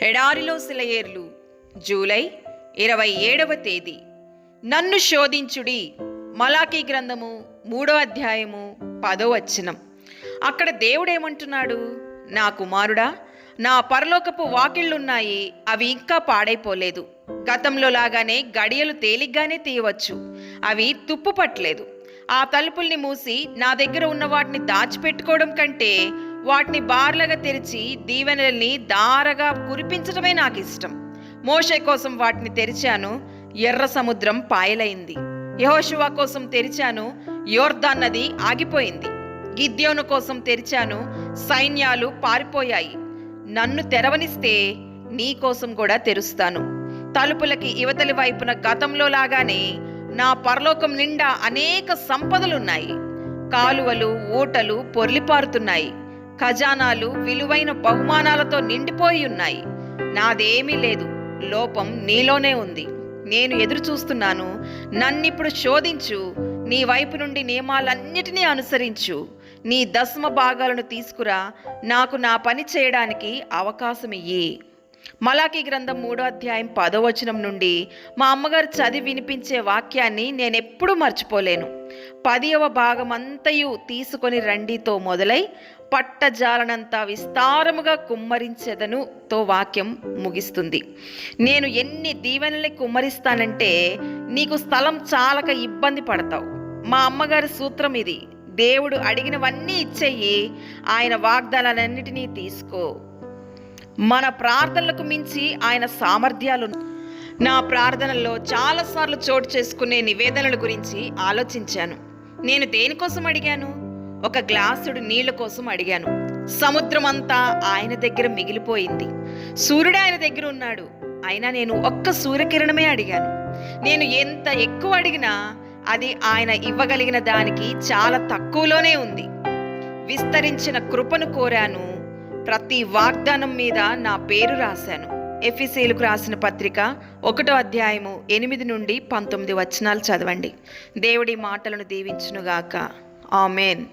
ఎడారిలో సెలయేర్లు జూలై 27వ తేదీ. నన్ను శోధించుడి. మలాకీ గ్రంథము 3వ అధ్యాయము 10వ వచనం. అక్కడ దేవుడేమంటున్నాడు? నా కుమారుడా, నా పరలోకపు వాకిళ్లున్నాయి, అవి ఇంకా పాడైపోలేదు. గతంలో లాగానే గడియలు తేలిగ్గానే తీయవచ్చు, అవి తుప్పు పట్టలేదు. ఆ తలుపుల్ని మూసి నా దగ్గర ఉన్న వాటిని దాచిపెట్టుకోవడం కంటే వాటిని బార్లగా తెరిచి దీవెనల్ని దారగా కురిపించడమే నాకు ఇష్టం. మోషే కోసం వాటిని తెరిచాను, ఎర్ర సముద్రం పాయలైంది. యెహోషువ కోసం తెరిచాను, యోర్దాన్ నది ఆగిపోయింది. గిద్యోను కోసం తెరిచాను, సైన్యాలు పారిపోయాయి. నన్ను తెరవనిస్తే నీ కోసం కూడా తెరుస్తాను. తలుపులకి ఇవతలి వైపున గతంలో లాగానే నా పరలోకం నిండా అనేక సంపదలున్నాయి. కాలువలు ఊటలు పొర్లిపారుతున్నాయి. ఖజానాలు విలువైన బహుమానాలతో నిండిపోయి ఉన్నాయి. నాదేమీ లేదు, లోపం నీలోనే ఉంది. నేను ఎదురు చూస్తున్నాను. నన్నిప్పుడు శోధించు. నీ వైపు నుండి నియమాలన్నిటినీ అనుసరించు. నీ దశమ భాగాలను తీసుకురా. నాకు నా పని చేయడానికి అవకాశం ఇయ్యి. మలాకీ గ్రంథం 3వ అధ్యాయం 10వ వచనం నుండి మా అమ్మగారు చదివి వినిపించే వాక్యాన్ని నేనెప్పుడూ మర్చిపోలేను. 10వ భాగమంతయు తీసుకొని రండితో మొదలై పట్టజాలనంతా విస్తారముగా కుమ్మరించెదను తో వాక్యం ముగిస్తుంది. నేను ఎన్ని దీవెనల్ని కుమ్మరిస్తానంటే నీకు స్థలం చాలక ఇబ్బంది పడతావు. మా అమ్మగారి సూత్రం ఇది: దేవుడు అడిగినవన్నీ ఇచ్చేయి, ఆయన వాగ్దానాలన్నిటినీ తీసుకో. మన ప్రార్థనలకు మించి ఆయన సామర్థ్యాలు. నా ప్రార్థనల్లో చాలాసార్లు చోటు చేసుకునే నివేదనల గురించి ఆలోచించాను. నేను దేనికోసం అడిగాను? ఒక గ్లాసుడు నీళ్ల కోసం అడిగాను. సముద్రం అంతా ఆయన దగ్గర మిగిలిపోయింది. సూర్యుడు ఆయన దగ్గర ఉన్నాడు, అయినా నేను ఒక్క సూర్యకిరణమే అడిగాను. నేను ఎంత ఎక్కువ అడిగినా అది ఆయన ఇవ్వగలిగిన దానికి చాలా తక్కువలోనే ఉంది. విస్తరించిన కృపను కోరాను. ప్రతి వాగ్దానం మీద నా పేరు రాశాను. ఎఫెసీయులకు రాసిన పత్రిక 1వ అధ్యాయము 8 నుండి 19 వచనాలు చదవండి. దేవుడి మాటలను దీవించునుగాక. ఆమేన్.